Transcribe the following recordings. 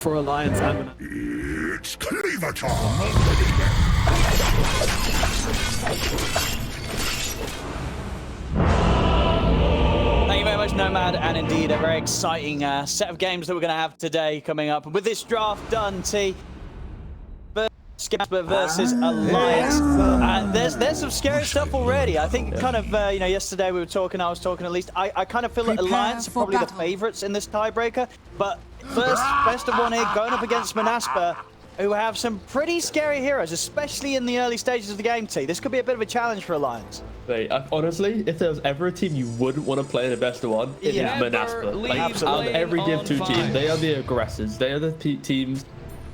for Alliance and It's Cleaver time! Thank you very much, Nomad, and indeed a very exciting set of games that we're going to have today coming up. With this draft done, T, versus Alliance. There's some scary stuff already. I think kind of, you know, yesterday I was talking at least. I kind of feel that Alliance are probably the favorites in this tiebreaker. But first, best of one here, going up against Monaspa, who have some pretty scary heroes, especially in the early stages of the game, T. This could be a bit of a challenge for Alliance. Wait, honestly, if there was ever a team you wouldn't want to play in a best of one, it is Monaspa. Like, out of every Div 2 team, they are the aggressors. They are the teams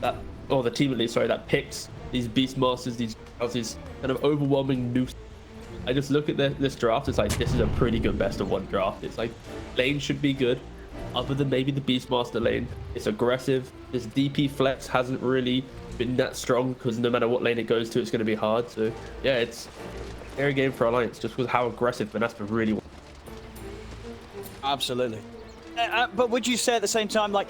that, or the team at least, sorry, that picks these Beastmasters, these kind of overwhelming noose. I just look at this draft, it's like, this is a pretty good best of one draft. It's like, lane should be good, other than maybe the Beastmaster lane. It's aggressive. This DP flex hasn't really been that strong, because no matter what lane it goes to, it's going to be hard. So, yeah, it's a scary game for Alliance, just with how aggressive Monaspa really was. Absolutely. But would you say at the same time, like,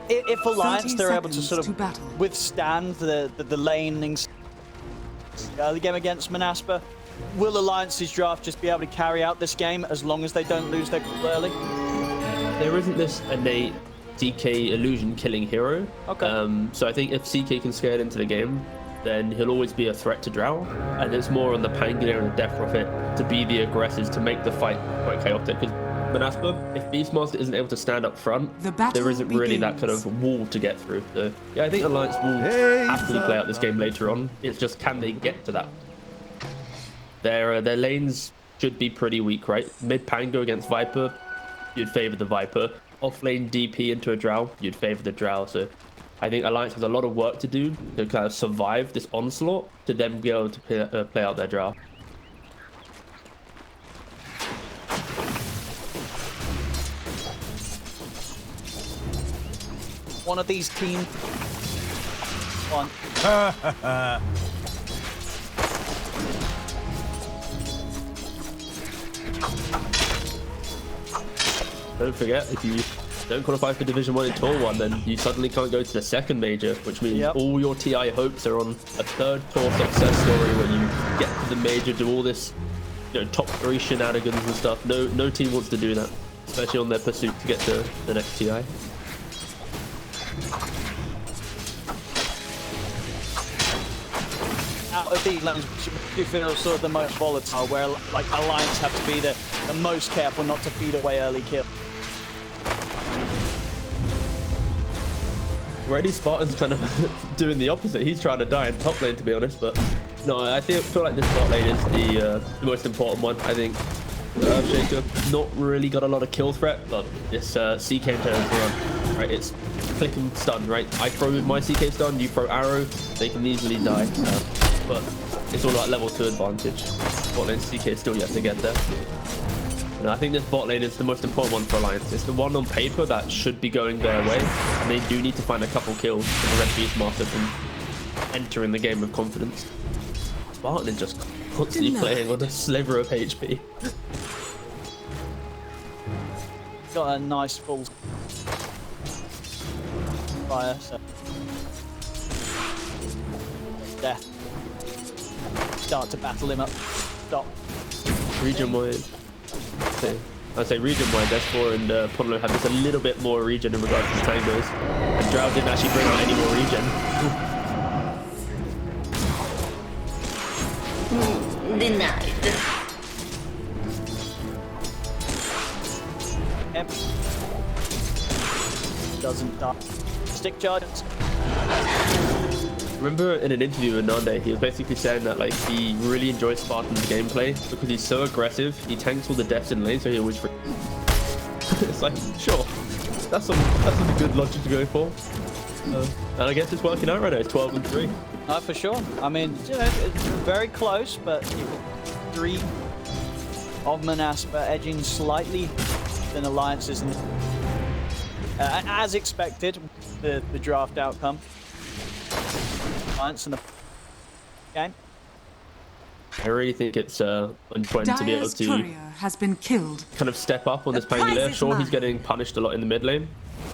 if Alliance, they're able to sort of withstand the laning early game against Monaspa, will Alliance's draft just be able to carry out this game as long as they don't lose their call early? There isn't this innate CK illusion killing hero. Okay. So I think if CK can scale into the game, then he'll always be a threat to Drow. And it's more on the Pangolier and the Death Prophet to be the aggressors, to make the fight quite chaotic. Because Monaspa, if Beastmaster isn't able to stand up front, there isn't really that kind of wall to get through. So yeah, I think Alliance will happily play out this game later on. It's just, can they get to that? Their lanes should be pretty weak, right? Mid Pango against Viper, you'd favor the Viper. Off lane DP into a Drow, you'd favor the Drow. So I think Alliance has a lot of work to do to kind of survive this onslaught, to then be able to play out their Drow. One of these teams. One. Don't forget, if you don't qualify for Division 1 in Tour 1, then you suddenly can't go to the second major, which means all your TI hopes are on a third tour success story where you get to the major, do all this, you know, top 3 shenanigans and stuff. No team wants to do that, especially on their pursuit to get to the next TI. Out of these lanes, you feel sort of the most volatile, where like Alliance have to be the most careful not to feed away early kill. Already SsaSparTaN's kind of doing the opposite. He's trying to die in top lane, to be honest, but no, I feel like this bot lane is the most important one. I think Shaker not really got a lot of kill threat, but this CK turns run, right? It's click and stun, right? I throw my CK stun, you throw arrow, they can easily die. But it's all about level 2 advantage. Bot lane CK is still yet to get there. And I think this bot lane is the most important one for Alliance. It's the one on paper that should be going their way, and they do need to find a couple kills to prevent Beastmaster from entering the game with confidence. SsaSparTaN is just constantly playing on a sliver of HP. Got a nice full fire, so death. Start to battle him up. Stop. Region wide. I'd say region wide, S4 and ponlo have just a little bit more region in regards to tangos. And Drow didn't actually bring out any more region. Denied. Yep. Doesn't die. Stick charges. Remember in an interview with Nande, he was basically saying that like he really enjoys SsaSparTaN's gameplay because he's so aggressive. He tanks all the deaths in lane, so he always. It's like, sure, that's some good logic to go for. And I guess it's working out right now. It's 12-3. For sure. I mean, you know, it's very close, but 3 of Monaspa edging slightly than Alliance's. As expected, the draft outcome. Alliance in the game. I really think it's on point to be able to has been killed. Kind of step up on this Pangolier. Sure, he's getting punished a lot in the mid lane,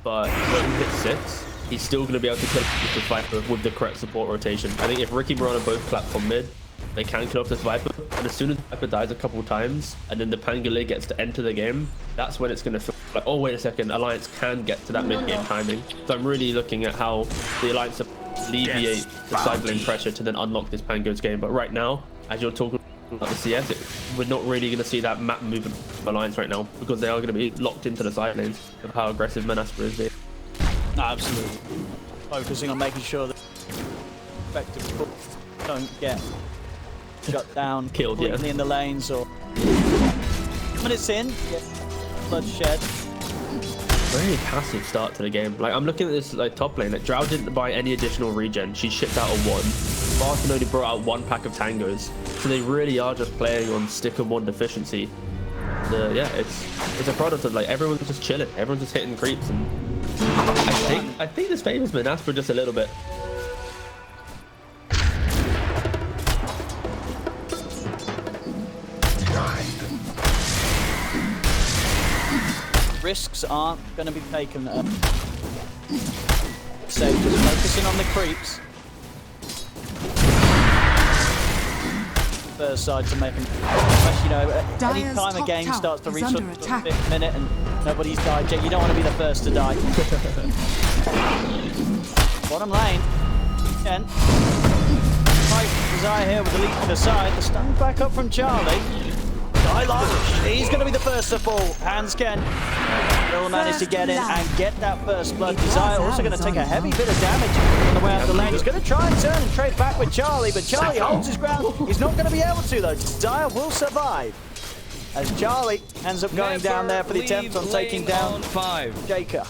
but when he hits 6, he's still going to be able to kill the Viper with the correct support rotation. I think if Ricky and Mirana both clap from mid, they can kill off this Viper. And as soon as the Viper dies a couple times, and then the Pangolin gets to enter the game, that's when it's going to feel like, oh, wait a second, Alliance can get to that mid-game timing. So I'm really looking at how the Alliance alleviate the side lane pressure to then unlock this Pango's game. But right now, as you're talking about the CS, we're not really going to see that map movement of Alliance right now, because they are going to be locked into the side lanes of how aggressive Monaspa is there. Absolutely. Focusing on making sure that effective don't get shut down Killed, completely in the lanes, or when it's in, bloodshed. Very passive start to the game. Like, I'm looking at this like top lane. Like, Drow didn't buy any additional regen. She shipped out a 1. Spartan only brought out 1 pack of tangos. So they really are just playing on stick and 1 deficiency. Yeah, it's a product of like everyone's just chilling. Everyone's just hitting creeps, and I think this favors Monaspa just a little bit. Risks aren't going to be taken. So just focusing on the creeps. First side to make them. You know, any time a game starts to reach the 5th minute and nobody's died yet, you don't want to be the first to die. Bottom lane. Again. Right, Desire here with the lead to the side. The stun back up from Charlie. Skylark, he's going to be the first to fall. Handsken will manage to get in and get that first blood. Desire also going to take a heavy bit of damage on the way out the lane. He's going to try and turn and trade back with Charlie, but Charlie holds his ground. He's not going to be able to, though. Desire will survive, as Charlie ends up going down there for the attempt on taking down A.K.A.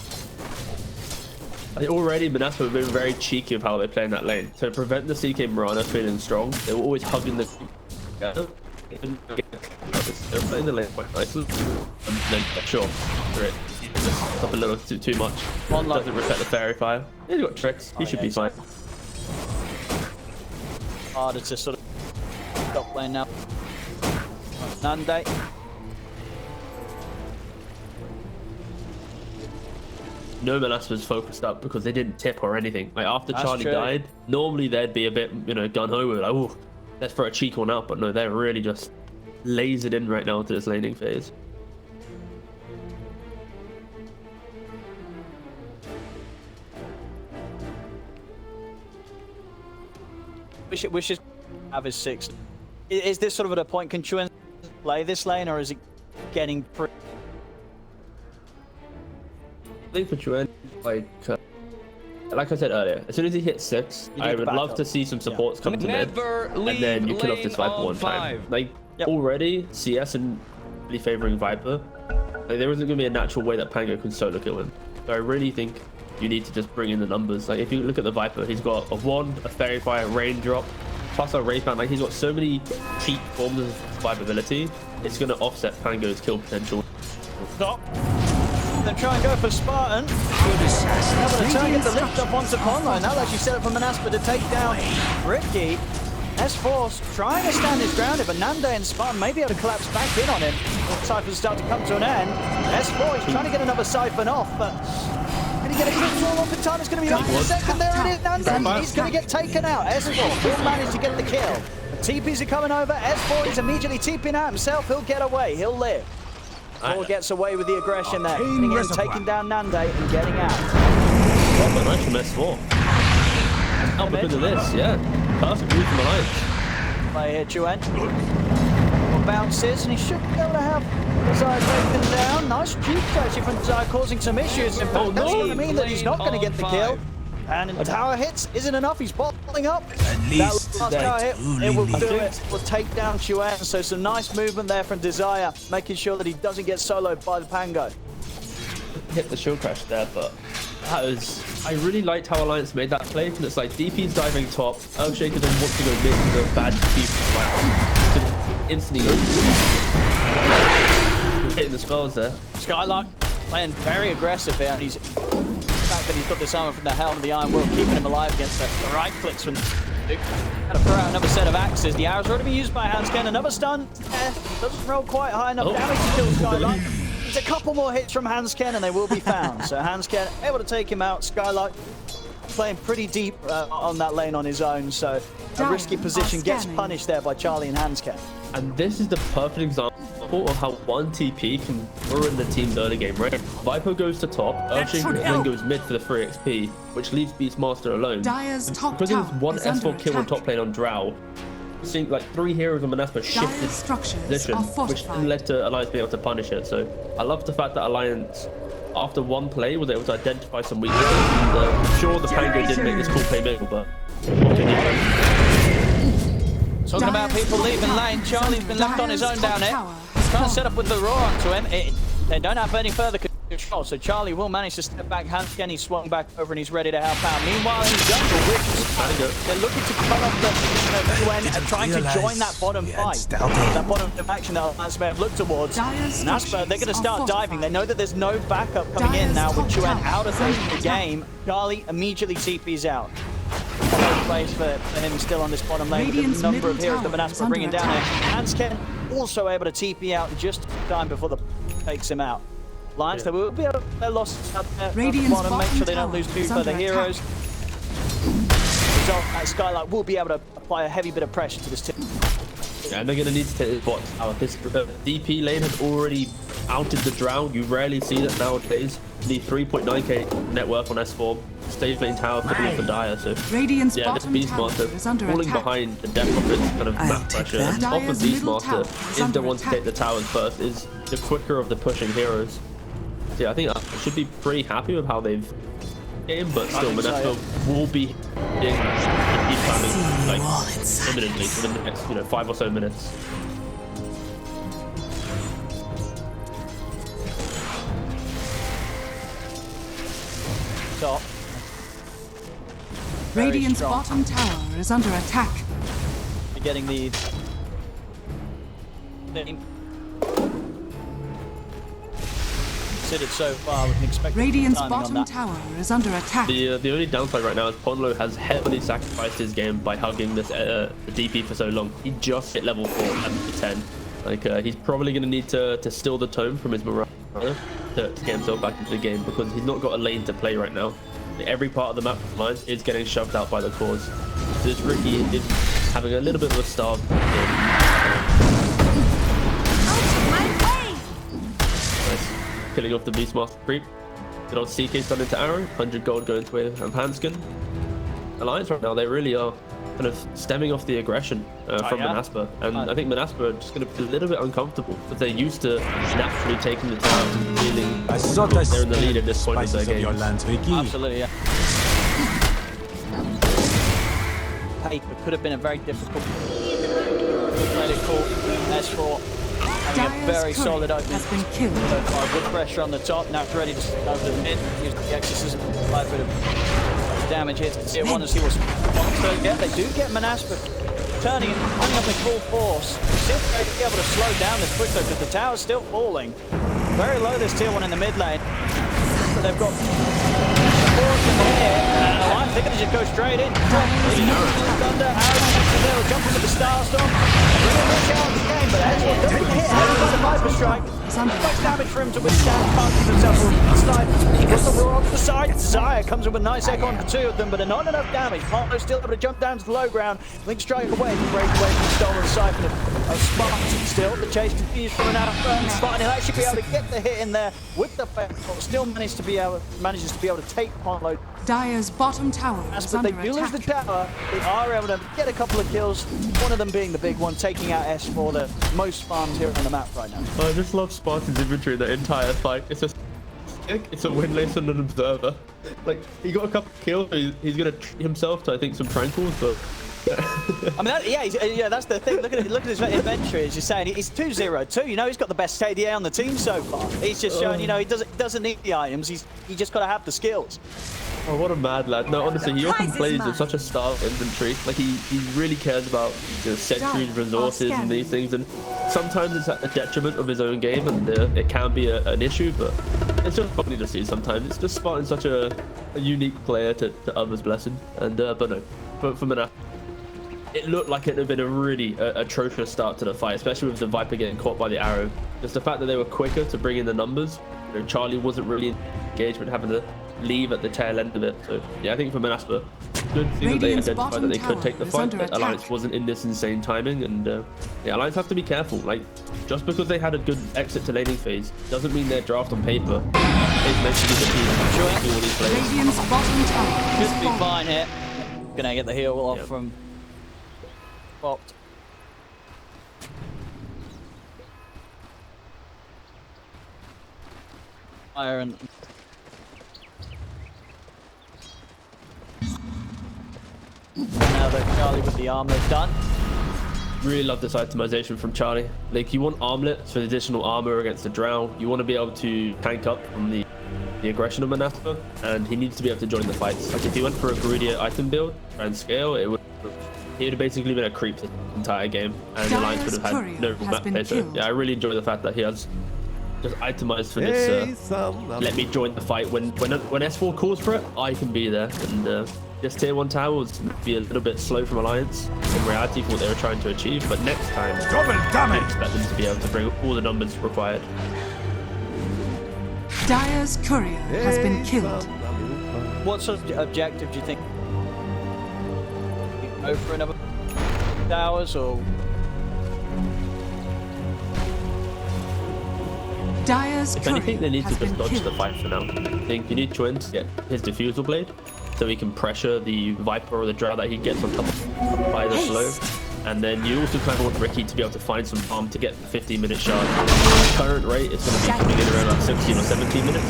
Already, Monaspa have been very cheeky of how they play in that lane. So to prevent the CK Mirana feeling strong, they were always hugging the... They're playing the lane quite nicely. And then, sure, great. Just up a little too much. Doesn't respect the fairy fire. He's got tricks. He should be fine. Harder to sort of stop playing now. Nande. No, Monaspa's focused up because they didn't tip or anything. Like, after Charlie true. died, normally they'd be a bit, you know, gun-ho with, like, oh, let's throw a cheek one out. But no, they're really just lasered in right now to this laning phase. Wishes have his 6th. Is this sort of at a point, can ChYuan play this lane, or is he getting pretty? I think for ChYuan, like I said earlier, as soon as he hits 6, I would love to see some supports come to mid, and then you kill off this Viper one time. Like, already, CS and really favoring Viper, like, there isn't going to be a natural way that Pango can solo kill him. So I really think you need to just bring in the numbers. Like, if you look at the Viper, he's got a 1, a Fairy Fire, Raindrop, plus a Wraith Band. Like, he's got so many cheap forms of survivability, it's going to offset Pango's kill potential. Stop. Then try and go for Spartan. Able to target the lift up onto ponlo. Now that she's set up for Monaspa to take down Ricky. S4's trying to stand his ground, but Nande and Spartan may be able to collapse back in on him. Siphons start to come to an end. S4 is trying to get another Siphon off, but can he get a quick sword off in time? It's going to be over a second. There it is, Nande. He's going to get taken out. S4 will manage to get the kill. The TPs are coming over. S4 is immediately TPing out himself. He'll get away. He'll live. Paul gets away with the aggression there. Taking down Nande and getting out. Well, but nice from S4. Oh, because of this, yeah. Perfect move from Alliance. Play here, ChYuan. Bounces, and he should be able to have Desire taken down. Nice juke actually from Desire, causing some issues. In fact, that's going to mean that he's not going to get the kill. And tower hits isn't enough. He's bottling up. That last tower hit, it will do it. Will take down ChYuan. So some nice movement there from Desire, making sure that he doesn't get soloed by the Pango. Hit the shield crash there, but that was... I really liked how Alliance made that play, because it's like DP's diving top, Earthshaker then wants to go mid with a bad DP. Instantly hitting the spells there. Skylark playing very aggressive here. He's that he's got this armor from the helm of the Iron Will, keeping him alive against the right clicks from Duke. Got to throw out another set of axes. The arrow's already been used by Handsken. Another stun. Doesn't roll quite high enough damage to kill Skylark. There's a couple more hits from Handsken and they will be found. So Handsken able to take him out. Skylark playing pretty deep on that lane on his own, so a risky position gets punished there by Charlie and Handsken. And this is the perfect example of how one TP can ruin the team's early game, right? Viper goes to top, Urchin then goes mid for the free XP, which leaves Beastmaster alone. Because it was one S4 kill on top lane on Drow, seeing like 3 heroes on Monaspa shifted position, which led to Alliance being able to punish it. So I love the fact that Alliance, after one play, was able to identify some weaknesses. And, sure, the Pango did make this cool play middle, but talking about people leaving lane, Charlie's been left on his own down here. He's trying to set up with the Roar onto him. They don't have any further control, so Charlie will manage to step back. Handsken, he's swung back over and he's ready to help out. Meanwhile, in jungle, they're looking to cut off the QN and trying to join that bottom fight. That bottom action that Alliance may have looked towards. Naspa, they're going to start diving. They know that there's no backup coming in now with QN out of the game. Charlie immediately TP's out. No place for him still on this bottom lane. The number of heroes that Monaspa bringing down here. Handsken also able to TP out just in time before the takes him out. Lions, they will be able to lost out there. Bottom, make sure they don't lose 2 further heroes. Result, Skylark will be able to apply a heavy bit of pressure to this team. Yeah, and they're going to need to take this bot out. This DP lane has already outed the Drow. You rarely see that nowadays. The 3.9k net worth on S4. Stage lane tower for Dire. So yeah, this Beastmaster falling behind the depth of its kind of map pressure. And off of Beastmaster is the one to take the towers first, is the quicker of the pushing heroes. So yeah, I think I should be pretty happy with how they've game, but still Monaspa will be in planning like imminently for the next 5 or so minutes. Top. Radiant's bottom tower is under attack. You're getting the considered so far with an expected Radiant's bottom tower is under attack. The only downside right now is Ponlo has heavily sacrificed his game by hugging this DP for so long. He just hit level 4 and 10. Like he's probably going to need to steal the tome from his Mirage to get himself back into the game, because he's not got a lane to play right now. Every part of the map lines is getting shoved out by the cores. So this Ricky is having a little bit of a starve game. Nice. Killing off the Beastmaster creep. Good old CK done into arrow. 100 gold going to Handsken. Alliance right now, they really are kind of stemming off the aggression from Monaspa. And I think Monaspa are just going to be a little bit uncomfortable, because they're used to naturally taking the tower and feeling they're in the lead at this point of their game. Absolutely, yeah. Paper could have been a very difficult S4. Having a very solid opening. Good pressure on the top. Now it's ready to go to the mid. Use the exorcism. Quite a bit of damage here to Tier 1 and see what's get. They do get Monaspa turning and coming up in full force. Still going to be able to slow down this quick though, because the tower's still falling. Very low this Tier 1 in the mid lane. But they've got force in the air. And Alliance, they're going to just go straight in. Thunder, arrows, they'll jump into the Starstorm. Really much out of the game, but actually doesn't hit by the Viper Strike. Much damage for him to withstand. Can't keep himself sniped. He gets the roar off the side. Zaya comes in with a nice echo on the 2 of them, but not enough damage. Ponlo still able to jump down to the low ground. Link strike away, break away from the stolen siphon of Spartan. Still, the chase continues from out. Spartan, he'll actually be able to get the hit in there with the fail. Still manages to be able to take Ponlo. Dire's bottom tower is under attack. They do lose the attack. tower. They are able to get a couple of kills. One of them being the big one, taking out S4, the most farmed hero on the map right now. I just love Spartan's inventory the entire fight. It's just it's a windlass and an observer. Like, he got a couple of kills. He's gonna treat himself to, I think, some tranquils, but. I mean, that's the thing. Look at his inventory. As you're saying, he's 2-0-2. You know, he's got the best KDA on the team so far. He's just showing, he doesn't need the items. He just got to have the skills. Oh, what a mad lad. No, honestly, he often plays with such a style inventory. Like, he really cares about sentries, resources, and these things. And sometimes it's at the detriment of his own game, and it can be an issue, but it's just funny to see sometimes. It's just Spartan's such a unique player to others, bless him. And, but no, for Monaspa, it looked like it had been a really atrocious start to the fight, especially with the Viper getting caught by the arrow. Just the fact that they were quicker to bring in the numbers. Charlie wasn't really engaged with having to leave at the tail end of it. So yeah, I think for Monaspa, good thing that they Radiant's identified that they bottom could take the tower is fight, under but attack. Alliance wasn't in this insane timing, and yeah, Alliance have to be careful. Like, just because they had a good exit to laning phase doesn't mean their draft on paper is meant to be the team to do all these plays. Radiant's bottom tower is Should be falling. fine here. Gonna get the heal off Yep. from Popped. Iron. Now that Charlie with the armor done. Really love this itemization from Charlie. Like, you want armlets for additional armor against the drow. You want to be able to tank up from the aggression of Monaspa, and he needs to be able to join the fights. Like, if he went for a greedier item build and scale, he would have basically been a creep the entire game, and the Alliance would have had no map play. So yeah, I really enjoy the fact that he has just itemized for this. Let me join the fight when S4 calls for it. I can be there, and this tier 1 tower will be a little bit slow from Alliance in reality for what they were trying to achieve, but next time I expect them to be able to bring all the numbers required. Dire's courier has been killed. What sort of objective do you think? Go for another towers or? Dire's If anything, they courier need to has just been dodge the killed. fight for now. I think you need ChYuan to get his diffusal blade so he can pressure the Viper or the Drow that he gets on top of by the slow. And then you also kind of want Ricky to be able to find some farm to get the 15-minute shard. Current rate is going to be coming in around like 16 or 17 minutes.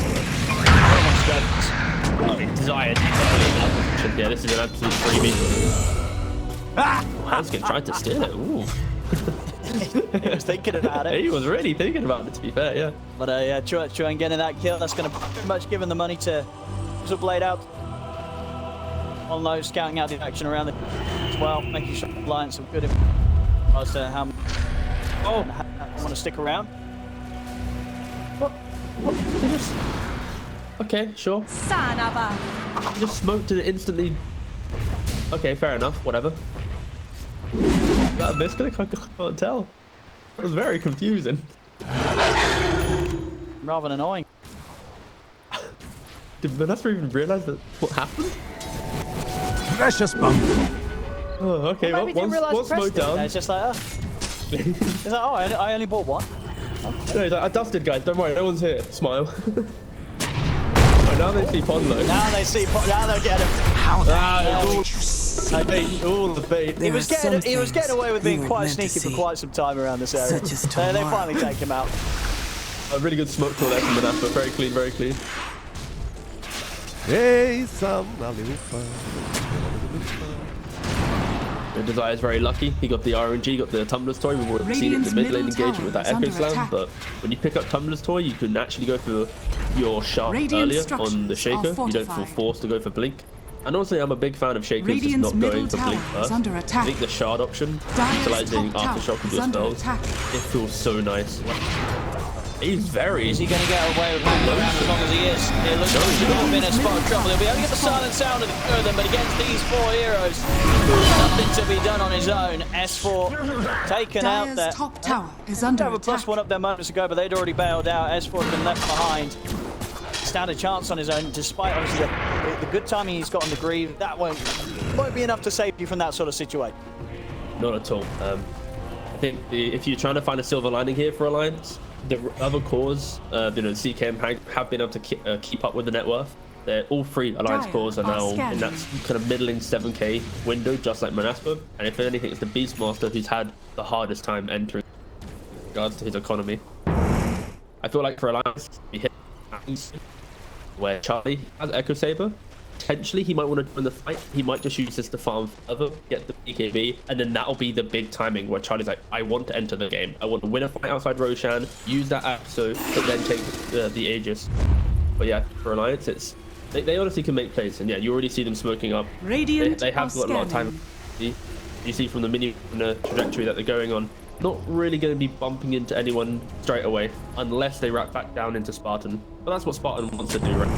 Desired. Yeah, this is an absolute freebie. Handsken tried to steal it. Ooh. He was thinking about it. He was really thinking about it, to be fair, yeah. But yeah, ChYuan getting that kill. That's going to pretty much give him the money to blade out. On low, scouting out the action around it as well, making sure Alliance some good as to how want to stick around. What? They just... Okay, sure. He just smoked it instantly. Okay, fair enough, whatever. That misclick, I can't tell. It was very confusing. Rather annoying. Did Monaspa even realise that what happened? Precious bump. Oh, okay, well, one smoke down. It's just like, it's like, oh, I only bought one. No, he's like, I dusted, guys, don't worry, no one's here. Smile. Oh, now they see ponlo. Now they see, now they get him. All the bait. He was getting away with being quite sneaky for quite some time around this area. They finally take him out. A really good smoke call there from Monaspa. Very clean, very clean. The Desire is very lucky. He got the RNG, got the Tumbler's Toy. We've already seen it in the mid lane engagement with that Echo Slam, but when you pick up Tumbler's Toy, you can actually go for your Sharp earlier on the Shaker. You don't feel forced to go for Blink. And honestly, I'm a big fan of Shakers just not going for Blink first. I think the Shard option, utilizing Aftershock with your spells, it feels so nice. He's very... Is he going to get away with that as long as he is? It looks like he's got in a spot of trouble. He'll be able to get the silent sound of the further, but against these four heroes, nothing to be done on his own. S4 taken out there. Top tower is under Have a attack. +1 up there moments ago, but they'd already bailed out. S4 has been left behind. Stand a chance on his own, despite obviously the good timing he's got on the Grieve. That won't be enough to save you from that sort of situation. Not at all. I think if you're trying to find a silver lining here for Alliance, the other cores, CKM have been able to keep up with the net worth. They're all three Alliance cores are now in that kind of middling 7k window, just like Monaspa. And if anything, it's the Beastmaster who's had the hardest time entering in regards to his economy. I feel like for Alliance, we hit where Charlie has Echo Saber. Potentially, he might want to join the fight. He might just use this to farm further, get the BKB, and then that'll be the big timing where Charlie's like, I want to enter the game. I want to win a fight outside Roshan, use that AXO, but then take the Aegis. But yeah, for Alliance, they honestly can make plays, and yeah, you already see them smoking up. They have got a lot of time. You see from the mini trajectory that they're going on, not really going to be bumping into anyone straight away unless they wrap back down into Spartan. But that's what Spartan wants to do, right?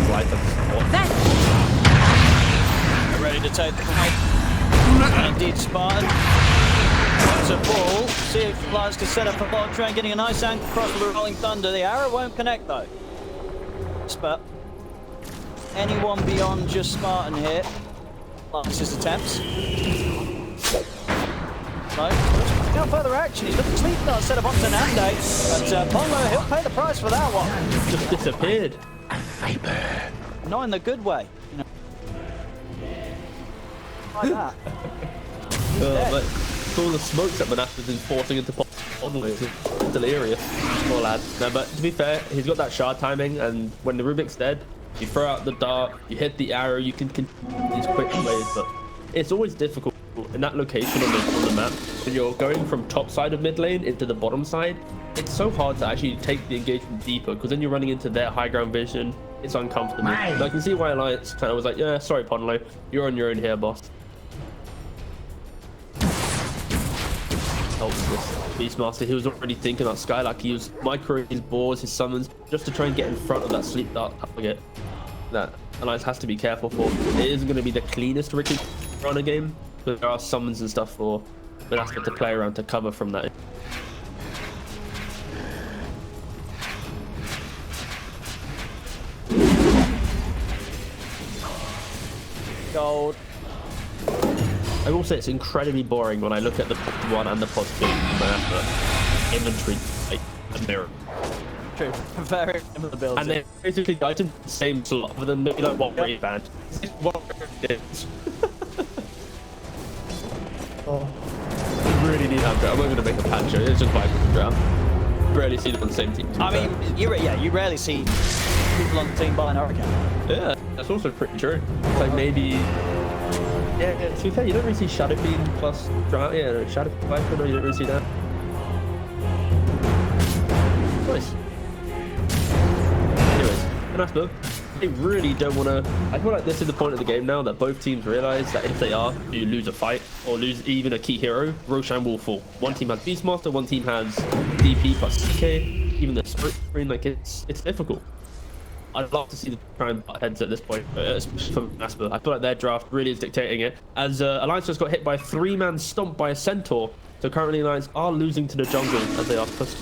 Spartan's life and They're ready to take the fight. Indeed, Spartan. That's a ball. See if Alliance can set up a ball train, getting a nice angle across with the Rolling Thunder. The arrow won't connect though. But anyone beyond just Spartan here. Launches his attempts. No, no further action. He's looking to sleep now instead of onto Nande. But ponlo, he'll pay the price for that one. Just disappeared. Not in the good way. You know. Like that. But all the smokes that Monaspa's been forcing into ponlo is delirious. Poor lad. No, but to be fair, he's got that shard timing, and when the Rubik's dead, you throw out the dart, you hit the arrow, you can continue these quick plays, but it's always difficult in that location on the map. When you're going from top side of mid lane into the bottom side, it's so hard to actually take the engagement deeper, because then you're running into their high ground vision. It's uncomfortable. And I can see why Alliance kind of was like, yeah, sorry ponlo, you're on your own here, boss. Helps this Beastmaster. He was already thinking about Skylark. He was microing his boars, his summons, just to try and get in front of that sleep dart target that Alliance has to be careful for. It isn't going to be the cleanest Ricky runner game, but there are summons and stuff for Monaspa to play around to cover from that. Gold. I will say it's incredibly boring when I look at the pod 1 and the pod 2 Monaspa inventory like a mirror. True. Very similar builds. And they basically go to the same slot with them, maybe like one raid band. Oh, I really need Andrew. I'm not going to make a patch. It's just by round. Rarely see them on the same team. I mean, you rarely see people on the team buying Hurricane. Yeah, that's also pretty true. It's like maybe. Yeah, to be fair, you don't really see Shadow Fiend plus Drown. Yeah, no, Shadow Viper, no, you don't really see that. Nice. Anyways, Monaspa, they really don't want to. I feel like this is the point of the game now that both teams realize that if they are to lose a fight or lose even a key hero, Roshan will fall. One team has Beastmaster, one team has DP plus CK, even the sprint screen, like it's difficult. I'd love to see them try and butt heads at this point, especially for Monaspa. I feel like their draft really is dictating it. As Alliance just got hit by a 3-man stomp by a Centaur, so currently Alliance are losing to the jungle as they are pushed.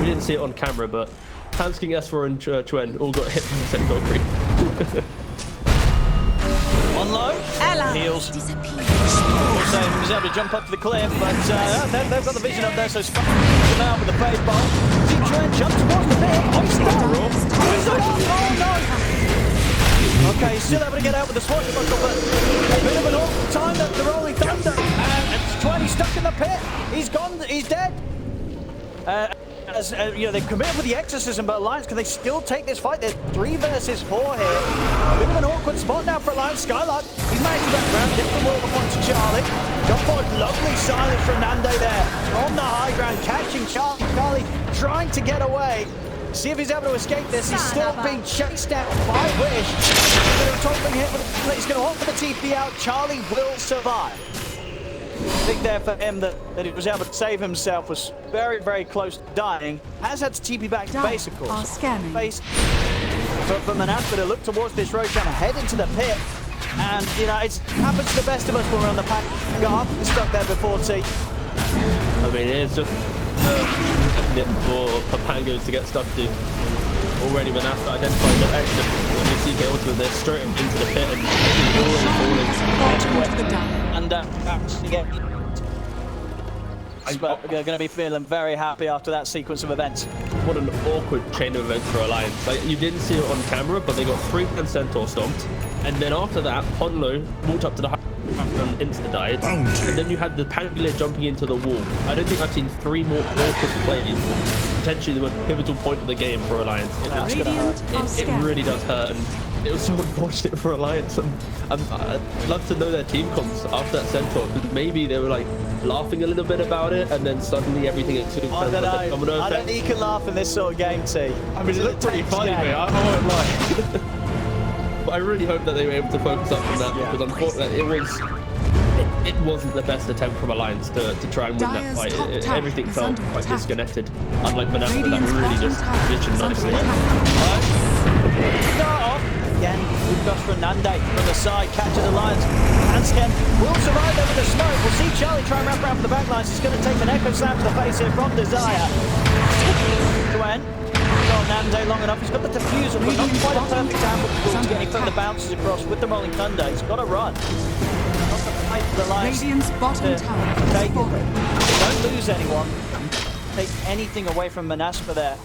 We didn't see it on camera, but Handsken, S4 and ChYuan all got hit from the Centaur creep. On low, heals. Also, he's able to jump up to the cliff, but they've got the vision up there, so SsaSparTaN out with the phase bomb. See ChYuan jump towards the pit. Oh, no! Okay, he's still able to get out with the swashbuckle, but a bit of an awful time that the Rolling Thunder. And ChYuan, he's stuck in the pit. He's gone. He's dead. You know, they've committed with the exorcism, but Alliance, can they still take this fight? There's 3 versus 4 here. A bit of an awkward spot now for Alliance. Skylark, he's managed to get around, hit the wall before to Charlie. Got forward, lovely silence from Nande there. On the high ground, catching Charlie. Charlie trying to get away. See if he's able to escape this. He's still being chased out by Wish. He's going to opt for the TP out. Charlie will survive. Big there for him that he was able to save himself, was very, very close to dying. Has had to TP back to base, of course. Base for Monaspa to look towards this Roshan, head into the pit. And, you know, it happens to the best of us when we're on the pack. Garth is stuck there before T. I mean, it's just for Papangos to get stuck to. Already Monaspa identified the extra CK ultimate there, straight into the pit and they're going to be feeling very happy after that sequence of events. What an awkward chain of events for Alliance. Like, you didn't see it on camera, but they got 3-man Centaur stomped, and then after that, ponlo walked up to the high and insta-died, and then you had the Pangolier jumping into the wall. I don't think I've seen 3 more awkward plays. Potentially the most pivotal point of the game for Alliance. It really does hurt, and it was so unfortunate for Alliance. I'd love to know their team comps after that Centaur, because maybe they were like laughing a little bit about it, and then suddenly everything exploded. I don't know. I don't think you can laugh in this sort of game, T. I mean, it looked pretty funny, mate. I won't lie. But I really hope that they were able to focus up on that, because unfortunately it wasn't the best attempt from Alliance to try and win that fight. Everything felt quite disconnected, unlike Monaspa that really just glitched nicely. Start off again. We've got from Nande from the side, catches Alliance. Handsken will survive over the smoke. We'll see Charlie try and wrap around for the backlines. He's going to take an echo slam to the face here from Desire. Gwen, got Nande long enough. He's got the defusal, but not quite a perfect angle to get any further bounces across with the rolling thunder. He's got to run. Not to fight for the lives. Radiant's bottom tower has Take it. fallen. Don't lose anyone. Take anything away from Monaspa there.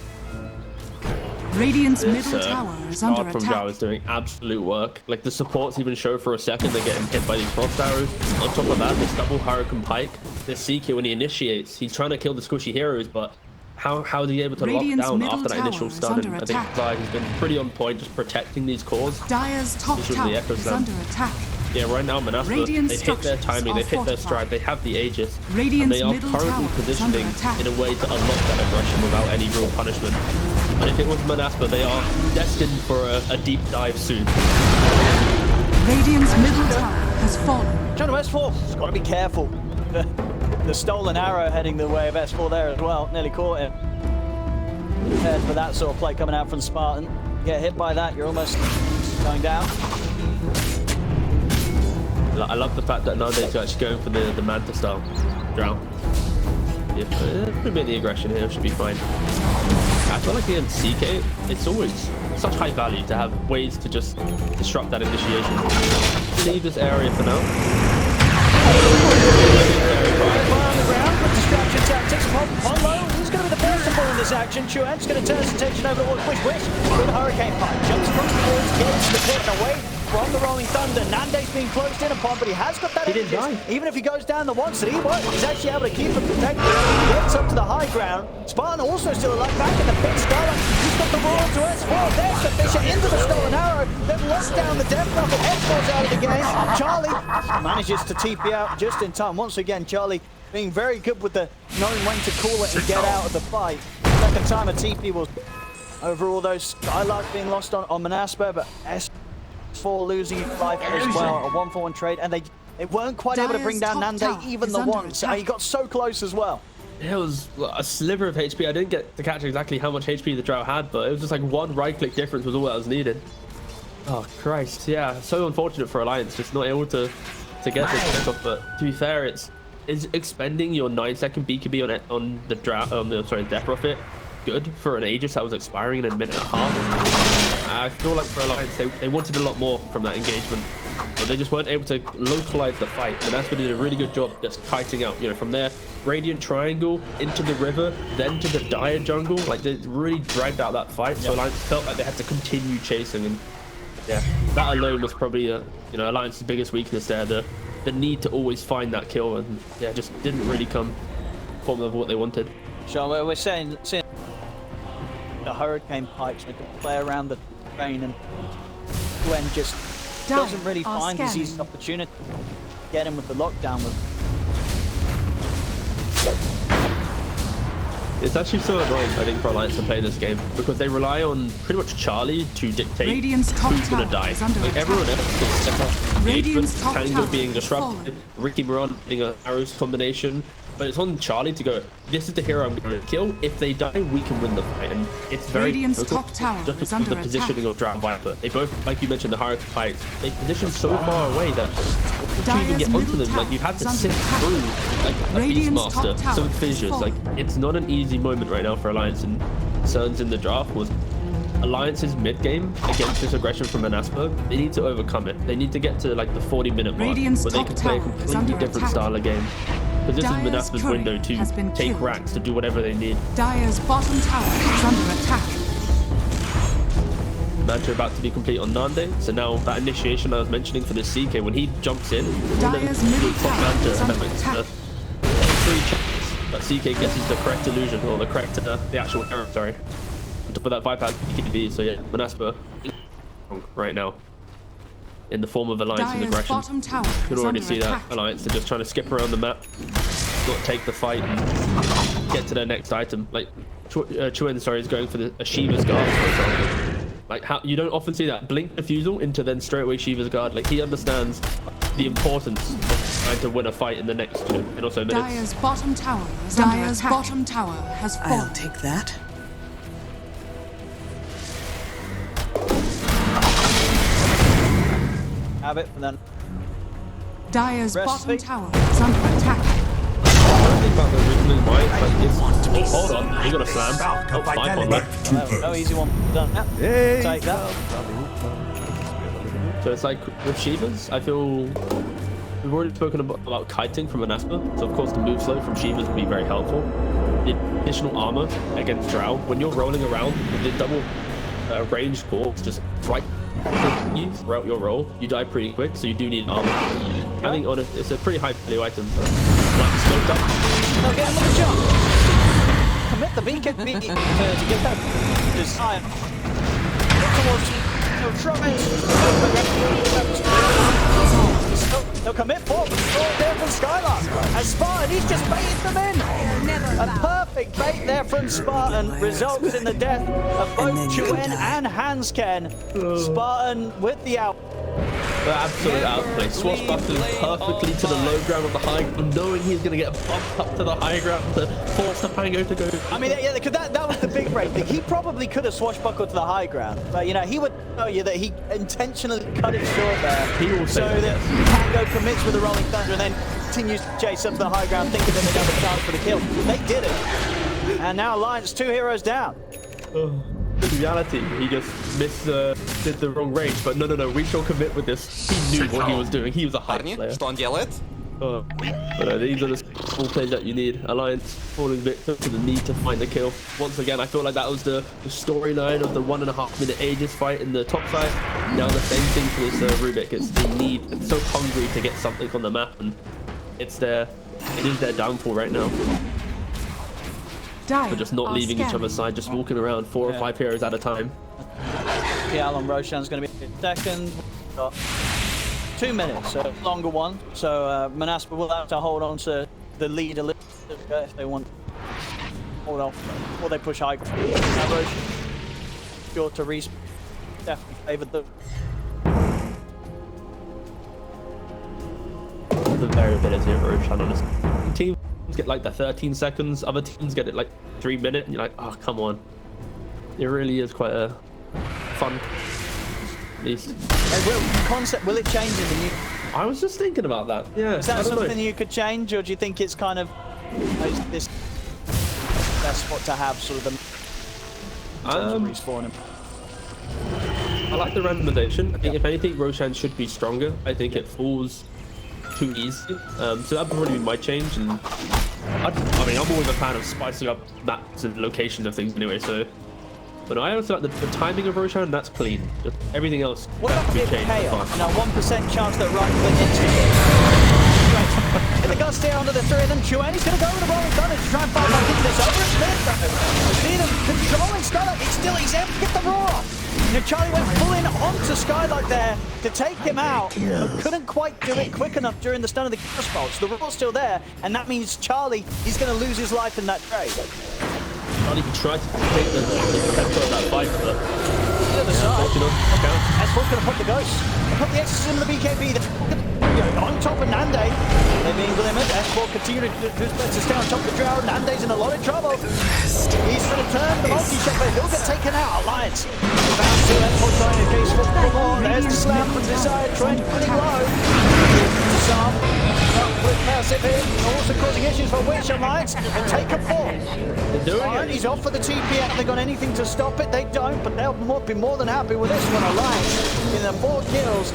Radiant's This middle tower is under from Zhao attack. is doing absolute work. Like the supports even show for a second they're getting hit by these frost arrows. On top of that, this double Hurricane Pike. This CK when he initiates, he's trying to kill the squishy heroes, but how is he able to Radiant's lock down middle after that initial tower is stun? under And I think attack. Zai has been pretty on point, just protecting these cores. Dire's top This was the tower Echo is Slam. under attack. Yeah, right now Monaspa, Radiant they've hit their structures timing, are they've hit their fortified. stride, they have the Aegis, and Radiant's they are middle currently tower is positioning under attack. in a way to unlock that aggression without any real punishment. And if it was Monaspa, they are destined for a deep dive soon. Radiant's middle tower has fallen. John S4, just got to be careful. The stolen arrow heading the way of S4 there as well. Nearly caught him. Prepared for that sort of play coming out from Spartan. Get hit by that, you're almost going down. I love the fact that Nande is actually going for the Manta style drown. Yeah, a bit of the aggression here should be fine. I feel like against CK, it's always such high value to have ways to just disrupt that initiation. Leave this area for now. On the ground with distraction tactics. Ponlo, who's going to be the first to fall in this action? ChYuan's going to turn his attention over towards Wish with a Hurricane Pike. Jumps across the boards, gets the pit and away from the rolling thunder. Nande's being closed in upon, but he has got that He didn't Aegis. die. Even if he goes down the once that he won't, he's actually able to keep him protected. Gets up to the high ground. Spartan also still alive back in the pit. Skylark, he's got the roll to S4. There's the Fisher into the stolen arrow. They've lost down the death rocket. S4's out of the game. Charlie manages to TP out just in time. Once again, Charlie being very good with the knowing when to call it and get out of the fight. Second time a TP was over all those Skylark being lost on Monaspa, but S4 losing life as well. A 1-for-1 trade, and they weren't quite able to bring down Dire's top Nande tower even is the under once. attack. He got so close as well. It was a sliver of HP. I didn't get to catch exactly how much HP the Drow had, but it was just like one right-click difference was all that was needed. Oh, Christ. Yeah, so unfortunate for Alliance, just not able to get this pick off. But to be fair, is expending your 9-second BKB on the Death Prophet good for an Aegis that was expiring in a minute and a half? I feel like for Alliance, they wanted a lot more from that engagement, but they just weren't able to localize the fight. And that's what did a really good job just kiting out, from there, Radiant Triangle into the river, then to the Dire jungle. Like, they really dragged out that fight. So Alliance felt like they had to continue chasing, and yeah, that alone was probably Alliance's biggest weakness there. The need to always find that kill, and yeah, just didn't really come form of what they wanted. So we're seeing the Hurricane Pikes, they can play around the train, and Gwen just doesn't really are find his scanning. easy opportunity to get him with the lockdown. It's actually so annoying, I think, for Alliance to play this game, because they rely on pretty much Charlie to dictate Radiant's top who's gonna tower die. is under Like, attack. everyone else can step up Radiant's top Tango tower being has disrupted, Ricky Moran being an arrows combination, but it's on Charlie to go, this is the hero I'm going to kill. If they die, we can win the fight. And it's very Radiant's difficult top tower just is because of under the positioning attack. of Drow and Viper. They both, like you mentioned, the Hurricane Pikes, they position so far away that to even get onto them, like, you've had to sift through like a Radiant's Beastmaster, top tower some has fissures. Like, fallen. it's not an easy moment right now for Alliance, and Cerns in the draft was Alliance's mid game against this aggression from Monaspa. They need to overcome it. They need to get to like the 40-minute mark Radiant's where they top can play a tower is completely under different attack. style of game. Because this Dire's is Monaspa's courier window has been to take killed. racks, to do whatever they need. Dire's bottom tower is under attack. Manta about to be complete on Nande. So now that initiation I was mentioning for the CK, when he jumps in, Dire's middle tower Manta is under having attack. 3 chances, but CK guesses the correct illusion, or the correct, the actual error, sorry. On top of that Viper has BKB, so yeah, Monaspa right now in the form of Alliance and Dire's aggression. bottom tower You can is already under see attack. that Alliance are just trying to skip around the map, not take the fight and get to their next item. Like ChYuan, sorry, is going for a Shiva's guard, for example. Like, how you don't often see that blink defusal into then straight away Shiva's guard. Like, he understands the importance of trying to win a fight in the next and also minutes. Dire's bottom tower is under attack. Bottom tower has fallen. I'll take that. Have it, and then Dire's Rest bottom fake. tower is under attack. think about the reason is why. Like, hold on, he got a slam. Oh, 5 on that. Oh, easy one done. Yeah. Take that. So it's like with Shivas, I feel we've already spoken about kiting from Monaspa. So of course the move slow from Shivas would be very helpful. The additional armor against Drow, when you're rolling around with the double range core, just right you throughout your roll, you die pretty quick, so you do need armor. I think honestly, it's a pretty high value item. But like smoked up. Okay, I'm gonna jump. Commit the BKB to get that design. They'll commit forward. There from Skylark. And Spartan, he's just baited them in. A perfect bait there from Spartan results in the death of both ChYuan and Handsken. Spartan with the out. The absolute outplay. Swashbuckling perfectly to the low ground of the high ground, knowing he's going to get bumped up to the high ground to force the Pango to go. I mean, yeah, because that was the big break thing. He probably could have swashbuckled to the high ground, but you know, he would tell you that he intentionally cut it short there. He will say so that Pango commits with the Rolling Thunder and then continues to chase up to the high ground, thinking that they'd have a chance for the kill. They did it. And now Alliance 2 heroes down. In reality, he just did the wrong range, but no, we shall commit with this. He knew what he was doing. He was a high player. Что он делает? But these are the small plays that you need. Alliance falling victim to the need to find the kill. Once again, I feel like that was the storyline of the 1.5 minute Aegis fight in the top side. Now the same thing for this Rubik. It's so hungry to get something on the map, and it is their downfall right now. But just not leaving each other's side, just walking around 4 or 5 heroes at a time. Yeah, on Roshan's going to be second. Got 2 minutes, so longer one. So Monaspa will have to hold on to the lead a little bit if they want to hold off, or they push high ground. Roshan, sure to respawn, definitely favoured them. The variability of Roshan on this team. Get like the 13 seconds, other teams get it like 3 minutes, and you're like, oh, come on. It really is quite a fun beast. Will it change in the new? I was just thinking about that. Yeah. Is that something you could change, or do you think it's kind of this best spot to have sort of the respawn? I like the randomization. I think if anything, Roshan should be stronger. I think it falls too easy, so that would probably be my change. And I mean, I'm always a fan of spicing up maps and locations of things anyway. So, but I also like the timing of Roshan. That's clean. Just everything else has to be changed. Now, 1% chance that Rock will into it. And the guns stay under the 3 of them. ChYuan, he's going to go with the Rolling Thunder to try and fight back into this. Over his mid, though. See them controlling Skylark. He's able to get the roar off. You know, Charlie went full in onto Skylark there to take him out, but couldn't quite do it quick enough during the stun of the Chaos Bolts. The roar's still there, and that means Charlie, he's going to lose his life in that trade. Charlie tried to take the tempo of that fight, but the other side. S4's going to put the ghost. Put the exorcism of the BKB. On top of Nande. They're being glimmered. S4 continue to stay on top of the Drow. Nande's in a lot of trouble. He's going to turn the multi-shot, but he'll get taken out. Alliance. Bounce to S4 trying to case for more. There's the slam from this side. Trent running low. Some with massive hit. Also causing issues for Wish Alliance. And take a fall. He's off for the TP. Have they got anything to stop it? They don't, but they'll be more than happy with this one. Alliance in the 4 kills.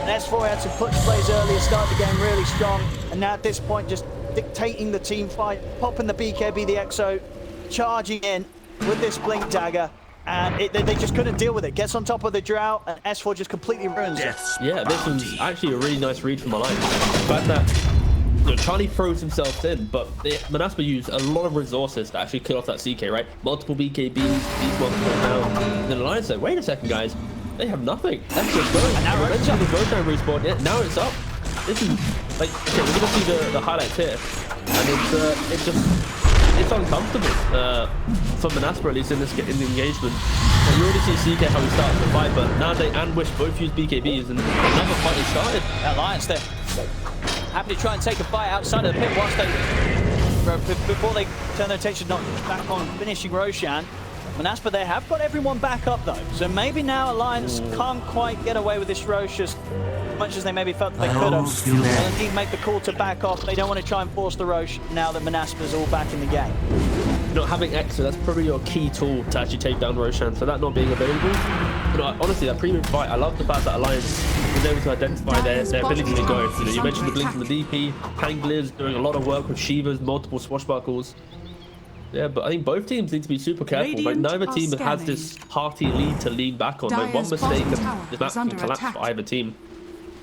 S4 had some clutch plays earlier, started the game really strong, and now at this point just dictating the team fight, popping the BKB, the EXO, charging in with this Blink Dagger, and they just couldn't deal with it. Gets on top of the Drow, and S4 just completely ruins it. Yeah, this was actually a really nice read from Alliance. The fact that Charlie throws himself in, but Monaspa used a lot of resources to actually kill off that CK, right? Multiple BKBs, these ones come down. And then Alliance said, wait a second, guys. They have nothing. That's just going. And now it's up. Roshan respawn. Yeah, now it's up. This is like, okay, we're gonna see the highlights here, and it's uncomfortable for Monaspa, at least in the engagement. And you already see CK how he starts the fight, but Nande and Wish both use BKBs, and another fight has started. Alliance there, happy to try and take a fight outside of the pit whilst before they turn their attention not back on finishing Roshan. Monaspa, they have got everyone back up though, so maybe now Alliance can't quite get away with this Rosh much as they maybe felt that they could have. They'll indeed make the call to back off. They don't want to try and force the Roche now that Monaspa's all back in the game. Not having Extra, that's probably your key tool to actually take down Roshan. So that not being available, honestly, that premium fight, I love the fact that Alliance was able to identify their ability to go. You mentioned the blink from the DP, Pangliv's doing a lot of work with Shivas, multiple swashbuckles. Yeah, but I think both teams need to be super careful. Like, neither team has this hearty lead to lean back on. Like, one mistake and the map can collapse for either team.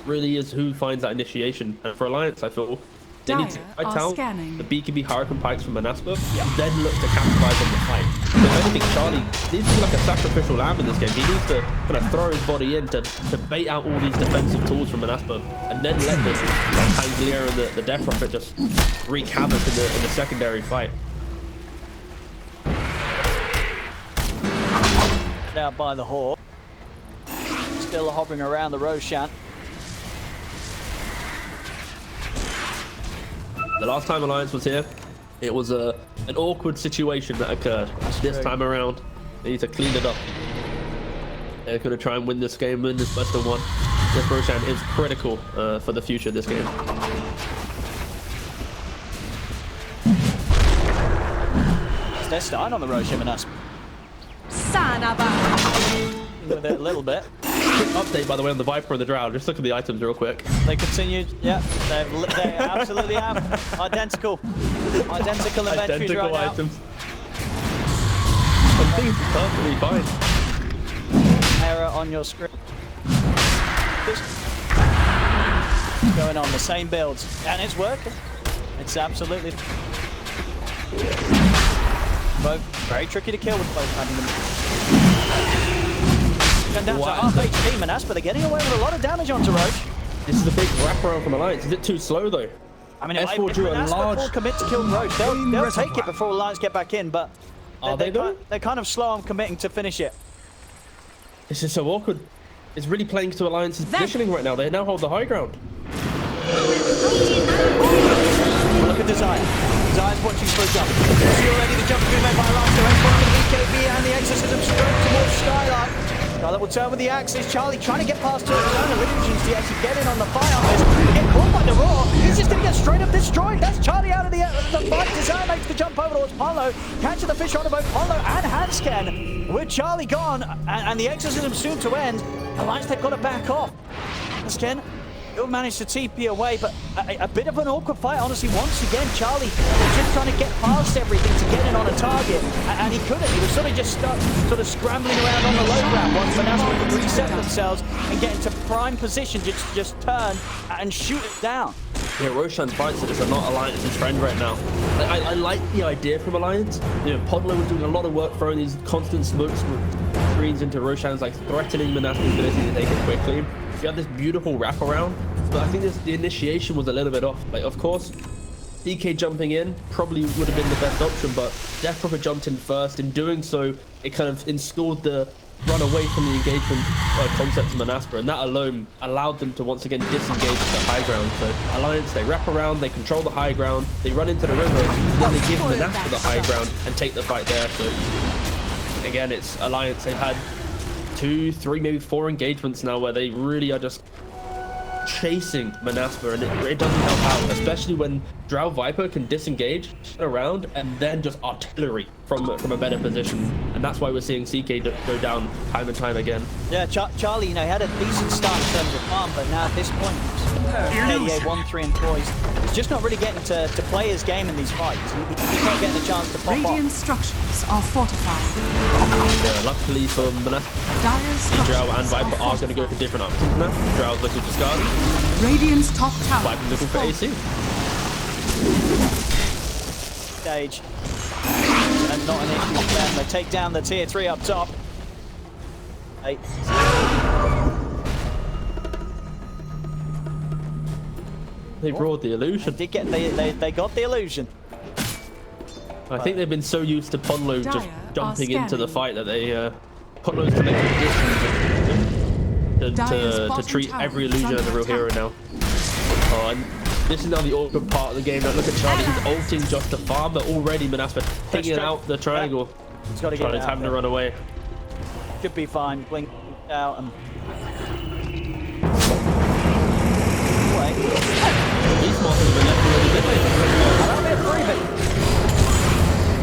Really is who finds that initiation. And for Alliance, I feel they need to fight out the BKB Hurricane Pikes from Monaspa, then look to capitalize on the fight. So if anything, Charlie needs to be like a sacrificial lamb in this game. He needs to kind of throw his body in to bait out all these defensive tools from Monaspa, and then let the Pangolier and the Death Rocket just wreak havoc in the secondary fight. Out by the Hawk. Still hovering around the Roshan. The last time Alliance was here, it was an awkward situation that occurred. This time around, they need to clean it up. They're going to try and win this game, win this best of one. This Roshan is critical for the future of this game. They're starting on the Roshan Monaspa. With it a little bit. Quick update, by the way, on the Viper and the Drow. Just look at the items real quick. They continued. Yeah, they absolutely have identical inventories Identical right items. I think it's perfectly fine. Error on your screen. Going on the same builds, and it's working. It's absolutely. Both very tricky to kill with both having them. And down to half HP, Monaspa, they're getting away with a lot of damage onto Roche. This is a big wraparound from Alliance. Is it too slow though? I mean, if Monaspa will commit to kill Roche, they'll take it before Alliance get back in, but they're kind of slow on committing to finish it. This is so awkward. It's really playing to Alliance's positioning right now. They now hold the high ground. Look at Desire. Desire's watching for a jump. See already the jump being made by Alliance. They're for the A.K.A. and the Exorcism straight towards Skylark. Skylark will turn with the axes. Charlie trying to get past her own illusions to actually get in on the fire. Get caught by the roar. He's just going to get straight up destroyed. That's Charlie out of the fight. Desire makes the jump over towards Ponlo. Catching the fish on both Ponlo and Handsken. With Charlie gone and the Exorcism soon to end, Alliance, they've got to back off. Handsken he'll manage to TP away, but a bit of an awkward fight, honestly. Once again, Charlie was just trying to get past everything to get in on a target, and he couldn't. He was sort of just stuck, sort of scrambling around on the low ground once Monaspa could reset themselves and get into prime position to just turn and shoot it down. Yeah, Roshan's fights are just not Alliance's trend right now. I like the idea from Alliance. You know, Ponlo was doing a lot of work throwing these constant smoke screens into Roshan's, like threatening Monaspa's ability to take it quickly. You had this beautiful wraparound, but I think the initiation was a little bit off. Like, of course, DK jumping in probably would have been the best option, but Death Rocket jumped in first. In doing so, it kind of installed the run away from the engagement concept to Monaspa, and that alone allowed them to once again disengage the high ground. So Alliance, they wrap around, they control the high ground, they run into the river, and then they give Monaspa the high ground and take the fight there. So again, it's Alliance. They've had 2, 3, maybe 4 engagements now where they really are just chasing Monaspa, and it doesn't help out, especially when Drow Viper can disengage around and then just artillery from a better position, and that's why we're seeing CK go down time and time again. Yeah, Charlie, you know, he had a decent start in terms of farm, but now at this point, A.K.A. 1, 3, and 4, he's just not really getting to play his game in these fights. He's not getting a chance to pop Radiant off. structures are fortified. Luckily for Monaspa, Drow and Viper are going to go for different options now. Drow's looking for Scarlet. Radiant's top tower. Viper's looking for AC. Stage. And not an issue for them. They take down the tier 3 up top. 8. They brought the illusion. They got the illusion. I think they've been so used to Ponlo just jumping into the fight that they Ponlo's connected distance to treat every illusion as a real hero now. Oh, and this is now the awkward part of the game. Now look at Charlie, he's ulting just to farm, but already Monaspa picking out the triangle. He's got to get Charlie's having to run away. Should be fine. Blink out and Beastmaster's been left already, didn't they? That'll be a 3-bit.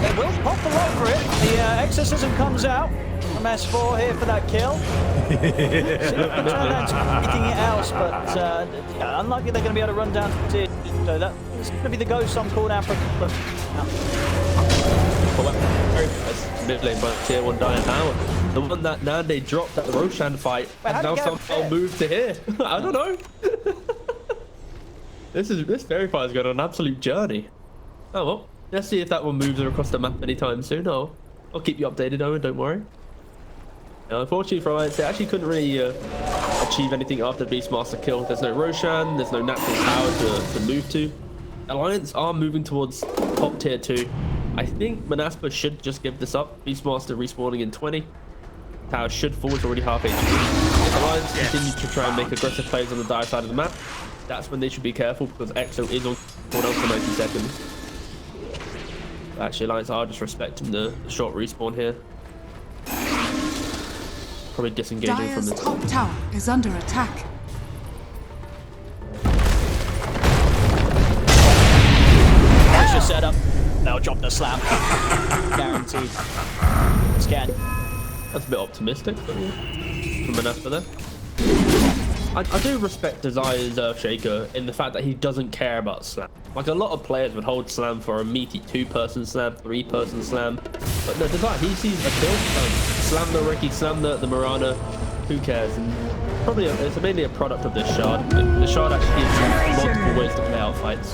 They will pop a lot for it. The exorcism comes out from S4 here for that kill. Anything else, but yeah, unlikely they're going to be able to run down to tier 2. So that's going to be the ghost on cooldown for Mid lane by tier 1 Dire Tower. The one that Nande dropped at the Roshan fight has now somehow moved to here. I don't know. This Verifier is going on an absolute journey. Oh well, let's see if that one moves across the map anytime soon. I'll keep you updated, Owen, don't worry. Unfortunately for Alliance, they actually couldn't really achieve anything after Beastmaster kill. There's no Roshan, there's no natural tower to move to. Alliance are moving towards top tier 2. I think Monaspa should just give this up. Beastmaster respawning in 20. Tower should fall, it's already half HP. If Alliance continue to try and make aggressive plays on the dire side of the map, that's when they should be careful, because EXO is on cooldown for 90 seconds. Actually, Alliance are just respecting the short respawn here. Probably disengaging from the top tower is under attack. That's your setup. They'll drop the slam. Guaranteed. Scan. That's a bit optimistic from Monaspa there. I do respect Desire's Earthshaker in the fact that he doesn't care about slam. Like, a lot of players would hold slam for a meaty 2-person slam, 3-person slam. But no, Desire, he sees a kill. Slam the Ricky, slam the Mirana. Who cares? And probably it's mainly a product of this shard. The shard actually gives you multiple ways to play out fights.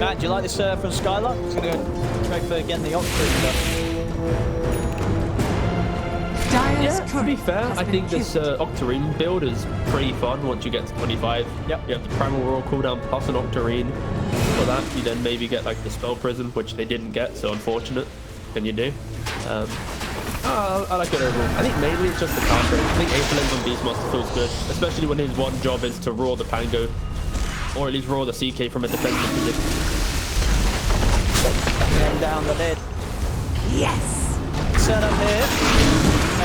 Matt, do you like this from Skylark? He's going to go straight for getting the Octarine. Yeah, to be fair, I think this Octarine build is pretty fun once you get to 25. Yep. You have the Primal Roar cooldown plus an Octarine. For that, you then maybe get like the Spell Prism, which they didn't get, so unfortunate. Can you do? I like it overall. I think mainly it's just the counter. I think Aetherlings on Beastmaster feels good, especially when his one job is to roar the Pango, or at least roar the CK from a defensive position. And down the lid. Yes. Set up here.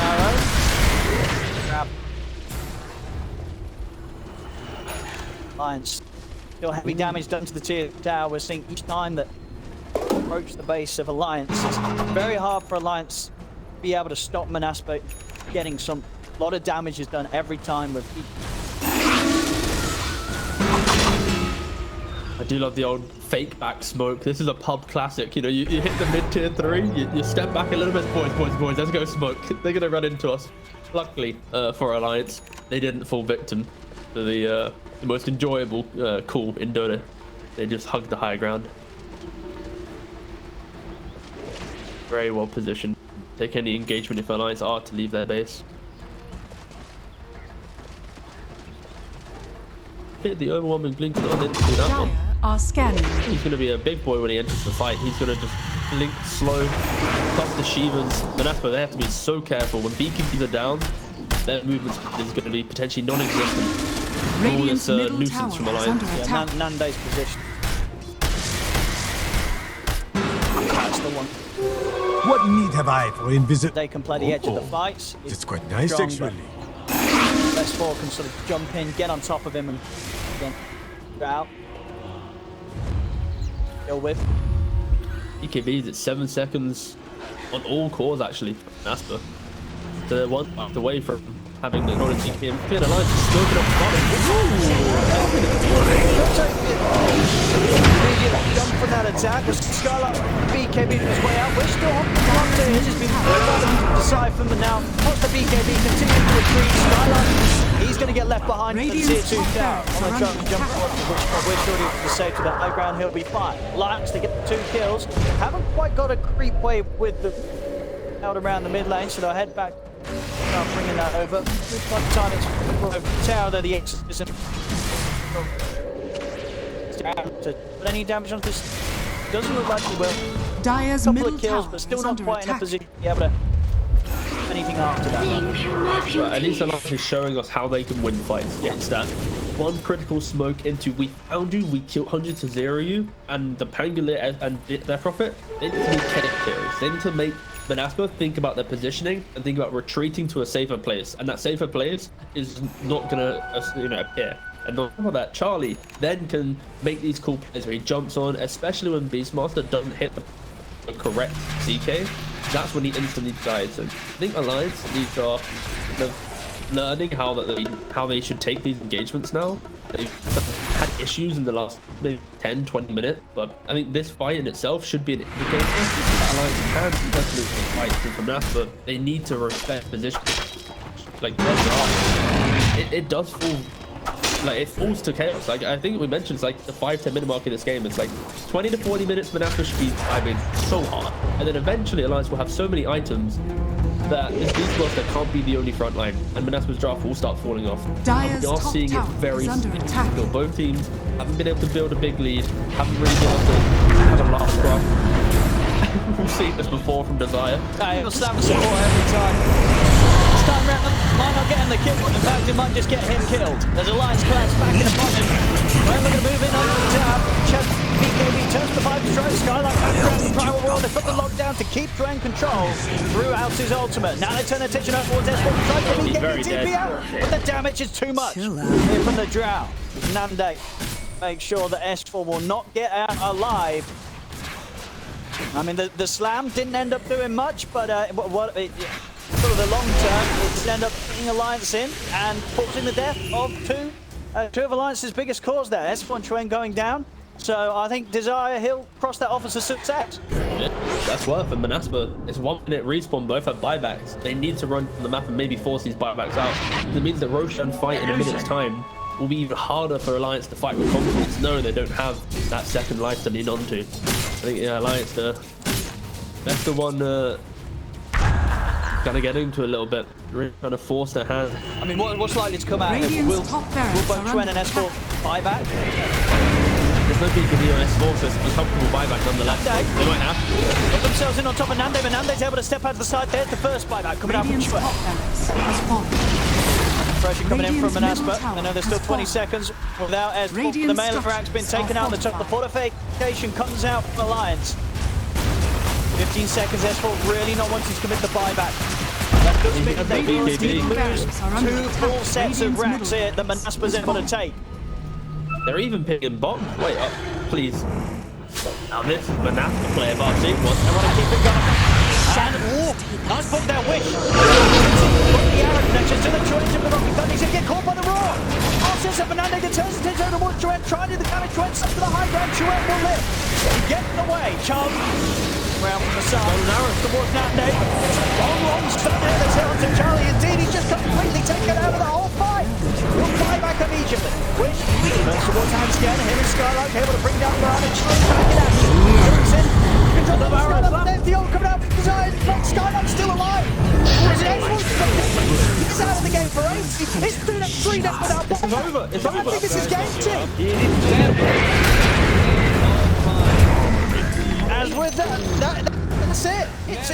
Arrow. Grab. Alliance. Still heavy damage done to the tier tower. We're seeing each time that approach the base of Alliance. It's very hard for Alliance to be able to stop Monaspa getting a lot of damage is done every time with each. I do love the old fake back smoke. This is a pub classic. You know, you hit the mid tier 3, you step back a little bit. Boys, let's go smoke. They're going to run into us. Luckily for Alliance, they didn't fall victim to the most enjoyable call in Dota. They just hugged the high ground. Very well positioned. Take any engagement if Alliance are to leave their base. Hit the overwhelming blink on into that one. Are scanning. He's going to be a big boy when he enters the fight. He's going to just blink slow, stop the Shivas. Monaspa, they have to be so careful. When beekeepers are down, their movement is going to be potentially non-existent. All this nuisance from Alliance. Yeah, Nande's position. That's the one. What need have I for invisible? They can play the edge of the fights. It's quite nice, stronger. actually. S4 can sort of jump in, get on top of him, and again, out. Go with. EKB is at 7 seconds on all cores actually. Monaspa. So one away from having the knowledge EKB. Clear Alliance is smoking up the bottom. Jump from that attack was Skylark. BKB his way out. We're still on the front there. It's just been decide from the now. Watch the BKB continue to retreat. Skylark, he's going to get left behind for the tier 2 tower. On the jump forward, which we're sure to save to the high ground. He'll be fine. Alliance, they get the 2 kills. Haven't quite got a creep wave with the out around the mid lane, so they'll head back. Start bringing that over. By the time it's tower there, the X isn't. To put any damage on this, doesn't look like he will. Dire's Couple middle of kills, tower but still is not under quite in a attack. position to be able to do anything after that. But at least Alliance is showing us how they can win fights against that. One critical smoke into we found you, we killed 100 to 0 you, and the Pangolier and their profit, they need to be characters. They need to make Monaspa think about their positioning and think about retreating to a safer place. And that safer place is not gonna appear. And on top of that, Charlie then can make these cool plays where he jumps on, especially when Beastmaster doesn't hit the correct CK. That's when he instantly dies. So I think Alliance needs to kind of learning how they should take these engagements now. They've had issues in the last maybe 10-20 minutes, but I think this fight in itself should be an indicator. Alliance can successfully fight from that, but they need to respect position. Like it does fall. Like it falls to chaos. Like I think we mentioned, it's like the 5-10 minute mark in this game. It's like 20 to 40 minutes. Monaspa should be so hard, and then eventually Alliance will have so many items that this Beastmaster can't be the only front line, and Monaspa's draft will start falling off. Dire's We are top seeing it tower very is under attack. still. Both teams haven't been able to build a big lead, haven't really been able to have a last run. We've seen this before from Desire. He'll slam the support every time. This time round, might not get him the kill. In fact, it might just get him killed. There's Alliance class back in upon him. Well, they're going to move in on the tower. A.K.A turns the 5 destroy Skylark background in Primal World. They put the lockdown to keep Dwayne control throughout his ultimate. Now they turn attention up towards S4. Try to get TP out, but the damage is too much. Here from the Drow. Nande make sure that S4 will not get out alive. I mean, the slam didn't end up doing much, but sort of the long term, it did end up putting Alliance in and causing the death of two of Alliance's biggest cause there. S4 and ChYuan going down. So I think Desire, he'll cross that off as a success. Yeah, that's worth. And Monaspa, it's 1 minute respawn, both have buybacks. They need to run from the map and maybe force these buybacks out. It means that Roshan fight in a minute's time will be even harder for Alliance to fight with confidence, knowing they don't have that second life to lean onto. I think, yeah, Alliance, that's the one gonna get into a little bit. Really trying to force their hand. I mean, what's likely to come out? Will both ChYuan and S4 buy back? There's no BKB on S4, so it's a comfortable buyback nonetheless. They might have to. Put themselves in on top of Nande, but Nande's able to step out to the side. There's the first buyback coming out from ChYuan. Pressure coming in from Monaspa. I know there's still 20 seconds without S4. The melee rack's been taken out. The top of the fortification comes out from Alliance. 15 seconds, S4 really not wanting to commit the buyback. That does mean they will lose 2 full sets of racks here that Monaspa's able to take. They're even picking bomb. Wait up, please. Now this is Monaspa player, but I think they want to keep it going. And nice put there, Wish. Put the arrow connections to the joints of the Rocky Thunder. He's going to get caught by the roar. Offsets up, Nande turns his attention towards ChYuan, trying to do the damage. ChYuan up to the high ground. ChYuan will live. Get away, Charles. Round from the side. Arrow towards Nande. Long stun there. That's hit onto Charlie. Indeed, he's just completely taken out of the whole fight. We'll buy back immediately. Wish turns towards Handsken. Him and Skylark able to bring down Baran and Charlie back in action. Jumps in. Control the barrel. There's the ult coming out. Skylark's still alive. He's out of the game for 8. He's 3 deaths without bomb. It's over. It's over. I think this is game 2. As with that's it.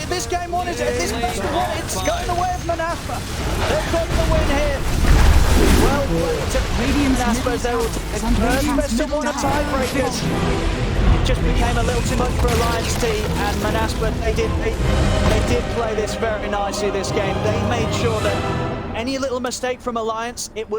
This game 1 is this best of 1. It's going the way of Monaspa. They've got the win here. Well, Monaspa's there will take best of 1 tiebreakers. It just became a little too much for Alliance T, and Monaspa, they did play this very nicely this game. They made sure that any little mistake from Alliance, it